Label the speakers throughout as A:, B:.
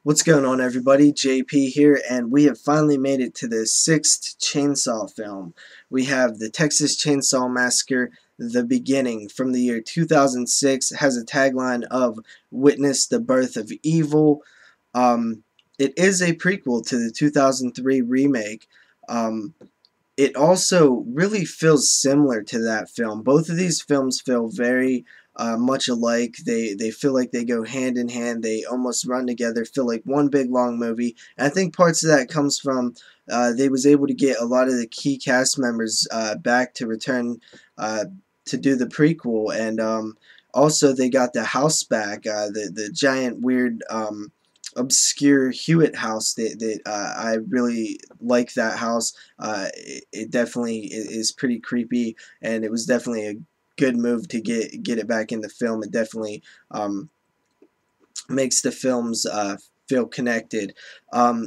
A: What's going on, everybody? JP here, and we have finally made it to the sixth Chainsaw film. We have the Texas Chainsaw Massacre, The Beginning, from the year 2006. It has a tagline of Witness the Birth of Evil. Um, it is a prequel to the 2003 remake. Um, it also really feels similar to that film. Both of these films feel very much alike. They feel like they go hand in hand. They almost run together. Feel like one big long movie. And I think parts of that comes from they was able to get a lot of the key cast members back to return to do the prequel, and also they got the house back. The giant weird. Obscure Hewitt house that I really like that house. It definitely is pretty creepy, and it was definitely a good move to get it back in the film. It definitely makes the films feel connected.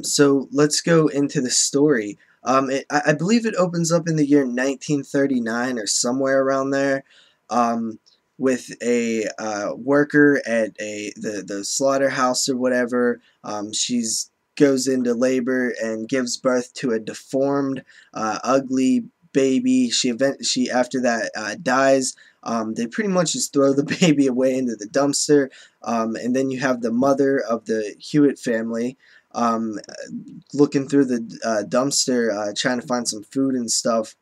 A: So let's go into the story. I believe it opens up in the year 1939 or somewhere around there, with a worker at the slaughterhouse or whatever. She's goes into labor and gives birth to a deformed, ugly baby. She after that dies. They pretty much just throw the baby away into the dumpster, and then you have the mother of the Hewitt family um, looking through the dumpster, trying to find some food and stuff.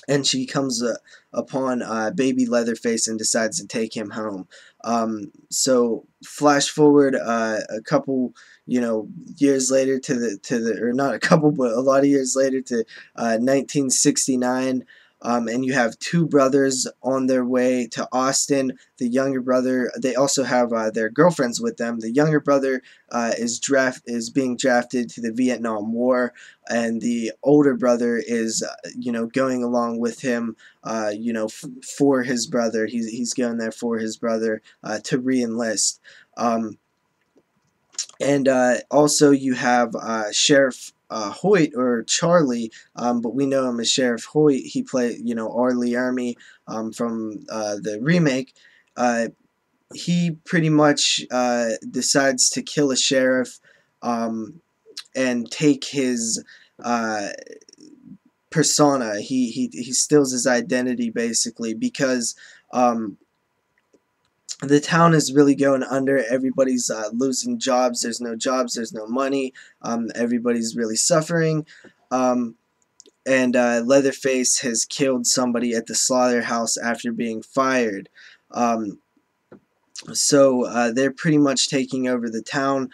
A: And she comes upon baby Leatherface and decides to take him home. So flash forward a couple, years later or not a couple, but a lot of years later to 1969. And you have two brothers on their way to Austin. The younger brother, they also have their girlfriends with them. The younger brother is being drafted to the Vietnam War, and the older brother is going along with him, for his brother. He's going there for his brother to re-enlist. And also you have Sheriff Hoyt, or Charlie, but we know him as Sheriff Hoyt. He played, R. Lee Ermey, from the remake. He pretty much decides to kill a sheriff, and take his uh, persona. He steals his identity basically, because the town is really going under. Everybody's losing jobs. There's no jobs. There's no money. Everybody's really suffering. Um, and Leatherface has killed somebody at the slaughterhouse after being fired. Um, so they're pretty much taking over the town.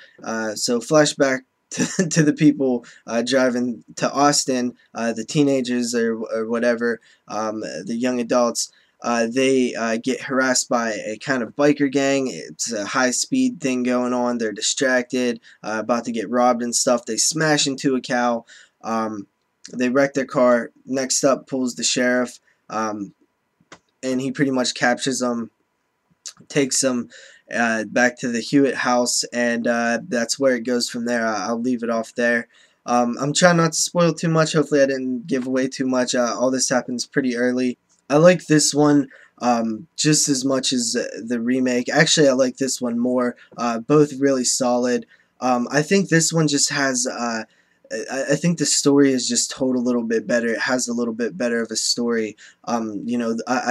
A: So flashback to the people driving to Austin, the teenagers or whatever, the young adults. They get harassed by a kind of biker gang. It's a high speed thing going on. They're distracted, about to get robbed and stuff. They smash into a cow. They wreck their car. Next up pulls the sheriff, and he pretty much captures them, takes them back to the Hewitt house, and that's where it goes from there. I'll leave it off there. I'm trying not to spoil too much. Hopefully I didn't give away too much. All this happens pretty early. I like this one just as much as the remake. Actually, I like this one more. Both really solid. I think this one just has I think the story is just told a little bit better. It has a little bit better of a story. I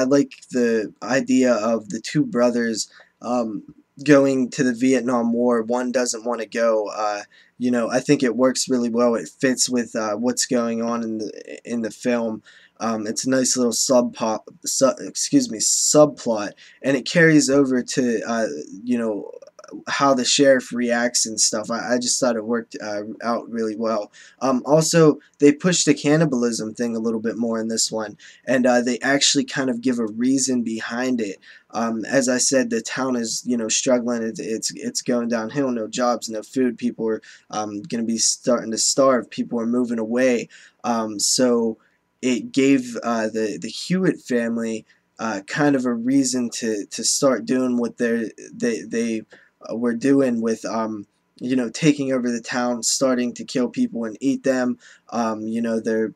A: like the idea of the two brothers going to the Vietnam War. One doesn't want to go. I think it works really well. It fits with what's going on in the film. It's a nice little subplot, and it carries over to how the sheriff reacts and stuff. I just thought it worked out really well. Also, they pushed the cannibalism thing a little bit more in this one, and they actually kind of give a reason behind it. As I said, the town is struggling. It's going downhill. No jobs, no food. People are going to be starting to starve. People are moving away. So it gave the Hewitt family kind of a reason to start doing what they were doing with taking over the town, starting to kill people and eat them. Their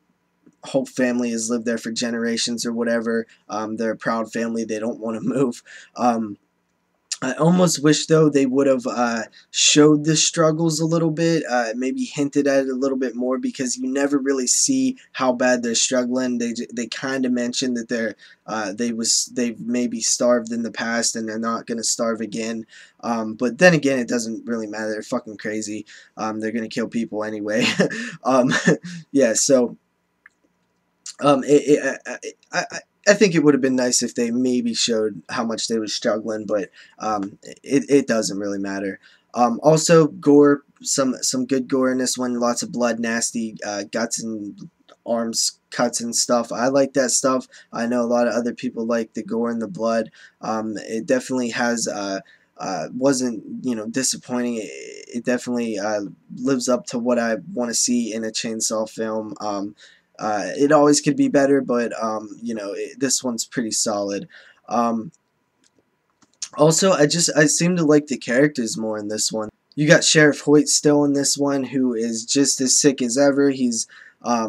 A: whole family has lived there for generations or whatever. They're a proud family. They don't want to move. I almost wish though they would have showed the struggles a little bit, maybe hinted at it a little bit more, because you never really see how bad they're struggling. They kind of mention that they've maybe starved in the past and they're not gonna starve again. But then again, it doesn't really matter. They're fucking crazy. They're gonna kill people anyway. um, yeah. So I think it would have been nice if they maybe showed how much they were struggling, but it doesn't really matter. Also, gore, some good gore in this one. Lots of blood, nasty guts and arms cuts and stuff. I like that stuff. I know a lot of other people like the gore and the blood. It definitely has. Wasn't disappointing. It definitely lives up to what I want to see in a chainsaw film. It always could be better, but this one's pretty solid. Um, Also, I seem to like the characters more in this one. You got Sheriff Hoyt still in this one, who is just as sick as ever. He's a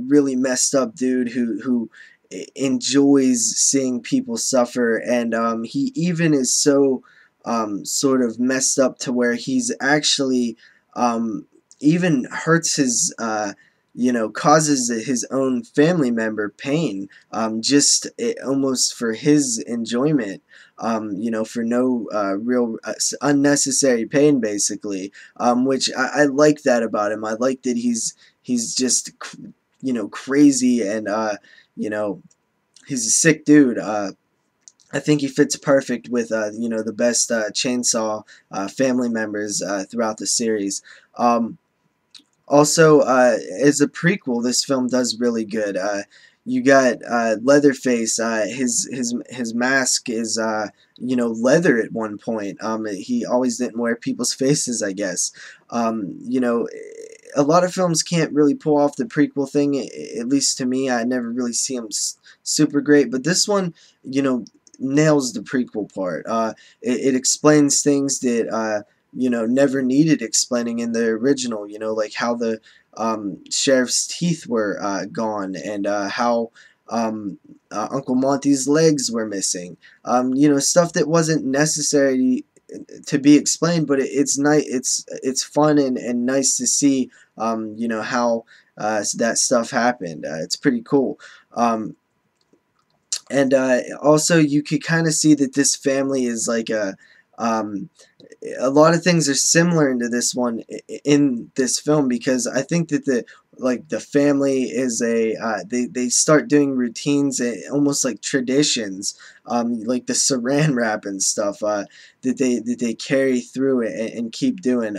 A: really messed up dude who enjoys seeing people suffer, and he even is so sort of messed up to where he's actually even hurts his causes his own family member pain, just almost for his enjoyment, for no real unnecessary pain, basically, which I like that about him. I like that he's just crazy, and he's a sick dude. I think he fits perfect with the best chainsaw family members throughout the series. Also, as a prequel, this film does really good. You got Leatherface. His mask is leather at one point. He always didn't wear people's faces, I guess. A lot of films can't really pull off the prequel thing. At least to me, I never really see them super great. But this one, nails the prequel part. It explains things that never needed explaining in the original, like how the sheriff's teeth were gone, and how Uncle Monty's legs were missing. Stuff that wasn't necessary to be explained, but it's nice. It's fun and nice to see. How that stuff happened. It's pretty cool. And also, you could kind of see that this family is like um, a lot of things are similar into this one in this film, because I think that the family is they start doing routines, almost like traditions, like the saran wrap and stuff, that they carry through and keep doing.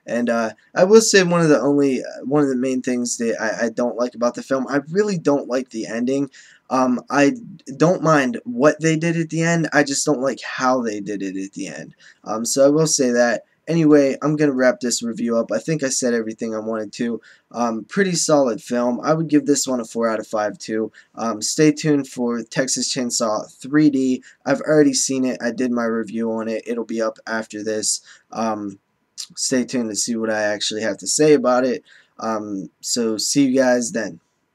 A: And I will say one of the main things that I don't like about the film, I really don't like the ending. I don't mind what they did at the end. I just don't like how they did it at the end. So I will say that. Anyway, I'm going to wrap this review up. I think I said everything I wanted to. Pretty solid film. I would give this one a 4 out of 5 too. Stay tuned for Texas Chainsaw 3D. I've already seen it. I did my review on it. It'll be up after this. Stay tuned to see what I actually have to say about it. So see you guys then.